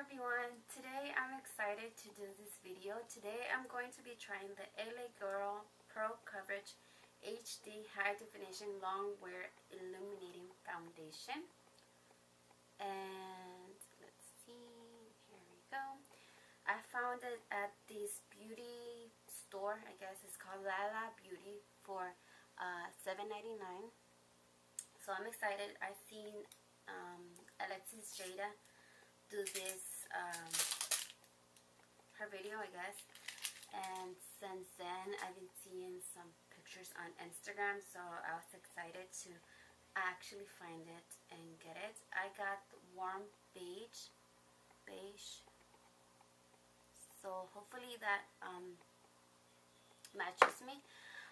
everyone, today I'm excited to do this video. Today I'm going to be trying the L.A Girl Pro Coverage HD High Definition Long Wear Illuminating Foundation. And let's see, here we go. I found it at this beauty store, I guess it's called L.A Beauty, for $7.99. So I'm excited. I've seen Alexis Jada do this, her video, I guess, and since then I've been seeing some pictures on Instagram, so I was excited to actually find it and get it. I got the warm beige, so hopefully that matches me.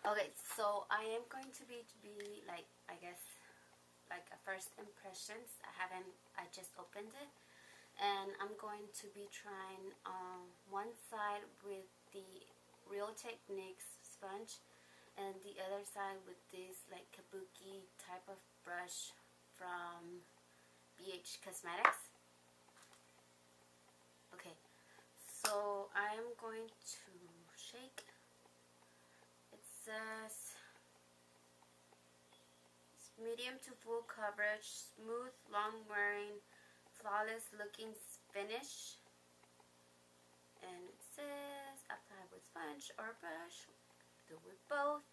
Okay, so I am going to be like, I guess, like a first impressions. I just opened it, and I'm going to be trying one side with the Real Techniques sponge and the other side with this like kabuki type of brush from BH Cosmetics. Okay, so I am going to shake. It says it's medium to full coverage, smooth, long wearing, flawless looking finish, and it says apply with sponge or brush, do with both,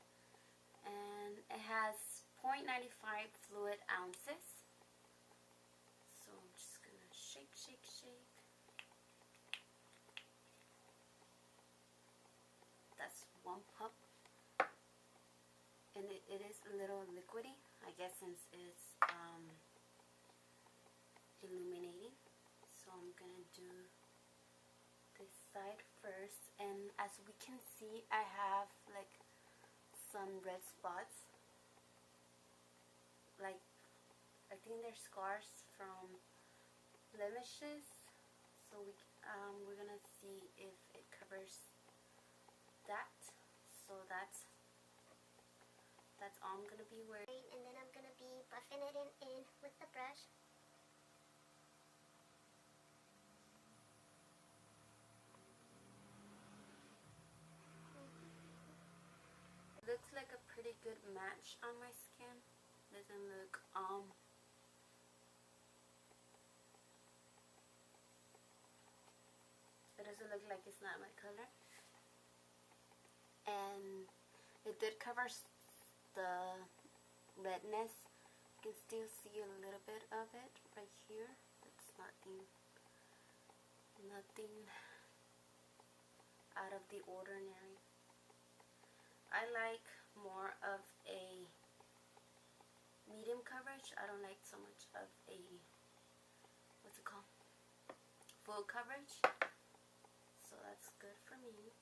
and it has 0.95 fluid ounces. So I'm just gonna shake. That's one pump, and it is a little liquidy, I guess, since it's illuminating. So I'm gonna do this side first, and as we can see, I have like some red spots, like I think they're scars from blemishes. So we're gonna see if it covers that. So that's all I'm gonna be wearing, and then I'm gonna be buffing it in with the brush. It looks like a pretty good match on my skin. Doesn't look it doesn't look like it's not my color, and it did cover the redness. You can still see a little bit of it right here. It's nothing out of the ordinary. I like more of a medium coverage. I don't like so much of a, what's it called, full coverage. So that's good for me.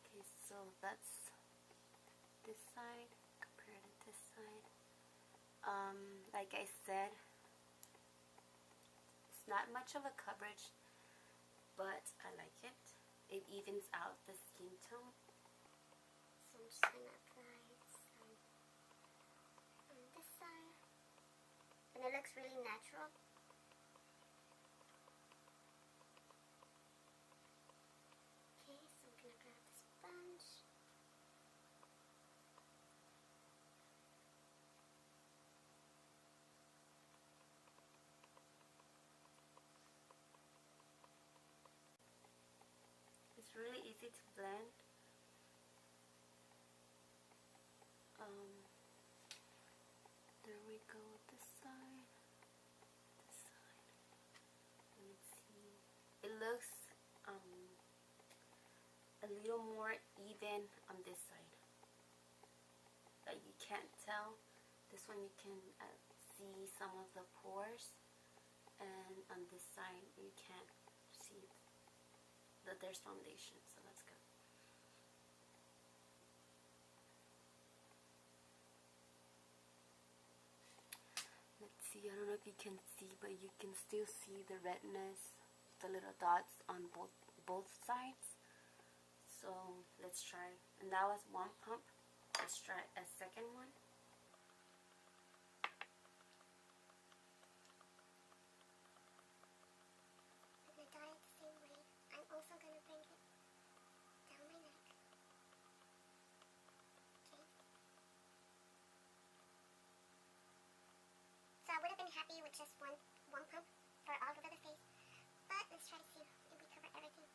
Okay, so that's this side compared to this side. Like I said, it's not much of a coverage, but I like it. It evens out the skin tone. So I'm just gonna apply some on this side, and it looks really natural. Okay, so I'm gonna grab the sponge. It's really easy to blend. There we go with this side. Let me see. It looks a little more even on this side. Like you can't tell. This one you can see some of the pores, and on this side you can't see that there's foundation, so that's good. Let's see, I don't know if you can see, but you can still see the redness, the little dots on both sides. So let's try, and that was one pump. Let's try a second one. would have been happy with just one pump for all over the face, but let's try to see if we cover everything.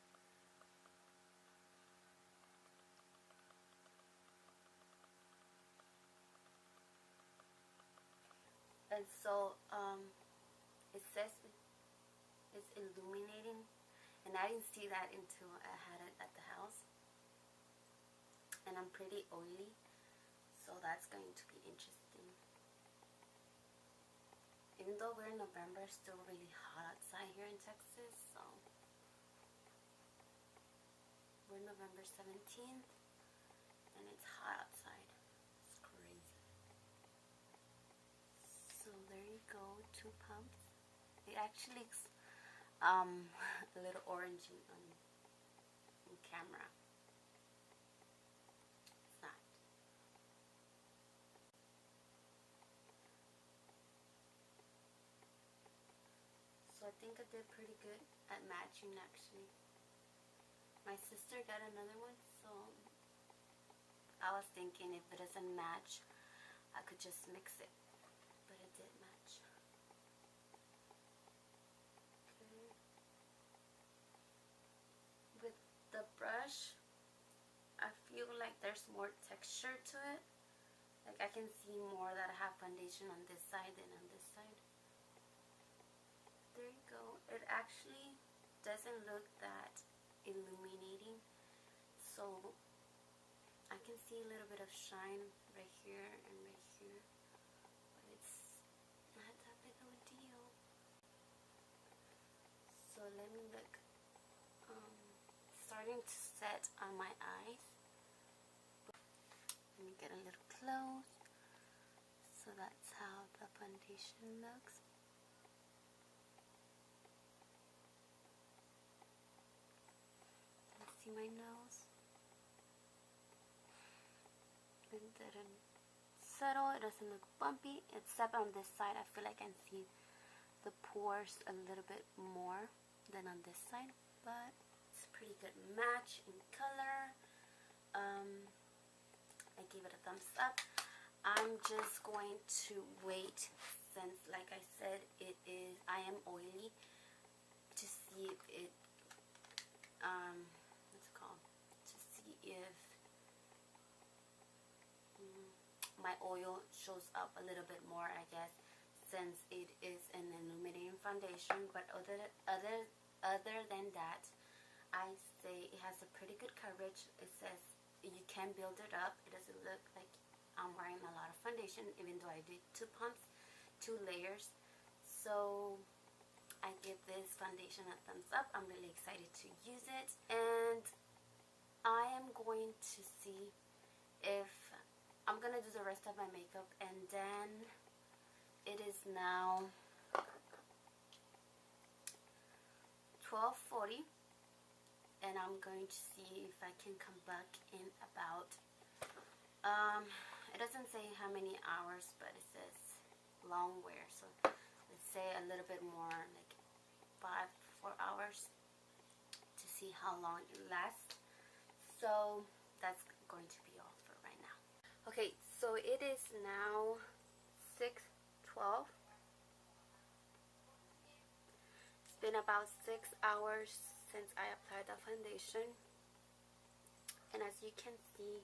And so it says it's illuminating, and I didn't see that until I had it at the house. And I'm pretty oily, so that's going to be interesting. Even though we're in November, it's still really hot outside here in Texas, so we're November 17th and it's hot outside. It's crazy. So there you go, 2 pumps. It actually looks a little orangey on camera. It's not. So I think I did pretty good at matching actually. My sister got another one, so I was thinking if it doesn't match, I could just mix it, but it did match. Okay. With the brush, I feel like there's more texture to it. Like I can see more that I have foundation on this side than on this side. There you go. It actually doesn't look that illuminating, so I can see a little bit of shine right here and right here, but it's not that big of a deal. So let me look. Starting to set on my eyes. Let me get a little close. So that's how the foundation looks. See my nose? It didn't settle. It doesn't look bumpy, except on this side I feel like I can see the pores a little bit more than on this side, but it's a pretty good match in color. I gave it a thumbs up. I'm just going to wait, since like I said, I am oily, to see if it if my oil shows up a little bit more, I guess, since it is an illuminating foundation. But other than that, I say it has a pretty good coverage. It says you can build it up. It doesn't look like I'm wearing a lot of foundation, even though I did 2 pumps, 2 layers. So I give this foundation a thumbs up. I'm really excited to use it, and I am going to see if I'm gonna do the rest of my makeup. And then it is now 12:40, and I'm going to see if I can come back in about it doesn't say how many hours, but it says long wear, so let's say a little bit more, like 4 hours, to see how long it lasts. So that's going to be all for right now. Okay, so it is now 6:12. It's been about 6 hours since I applied the foundation, and as you can see,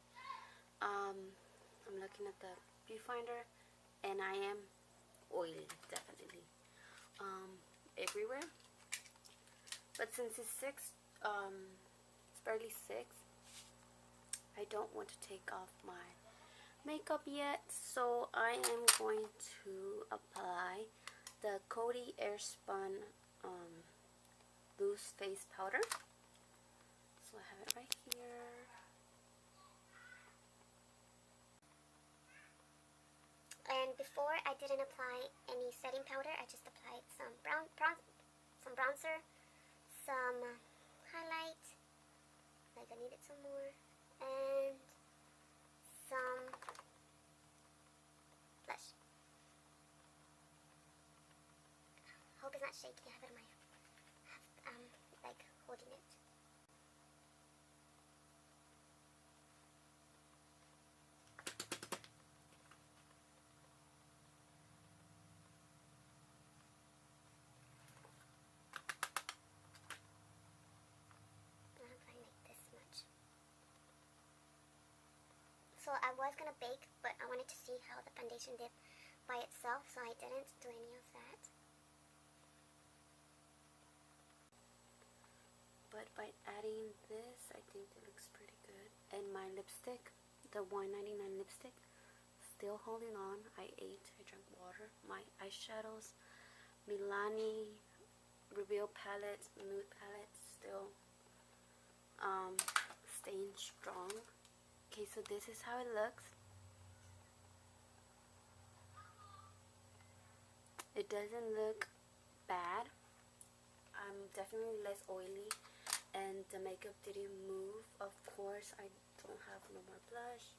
I'm looking at the viewfinder, and I am oily, definitely, everywhere. But since it's it's barely 6, I don't want to take off my makeup yet, so I am going to apply the Coty Airspun loose face powder. So I have it right here. And before, I didn't apply any setting powder. I just applied some bronzer, some highlight, like I needed some more, and some blush. Hope it's not shaky. I have it in my like holding it. was gonna bake, but I wanted to see how the foundation did by itself, so I didn't do any of that. But by adding this, I think it looks pretty good. And my lipstick, the $1.99 lipstick, still holding on. I drank water. My eyeshadows, Milani Reveal palette, nude palette, still staying strong. Okay, so this is how it looks. It doesn't look bad. I'm definitely less oily, and the makeup didn't move. Of course, I don't have no more blush.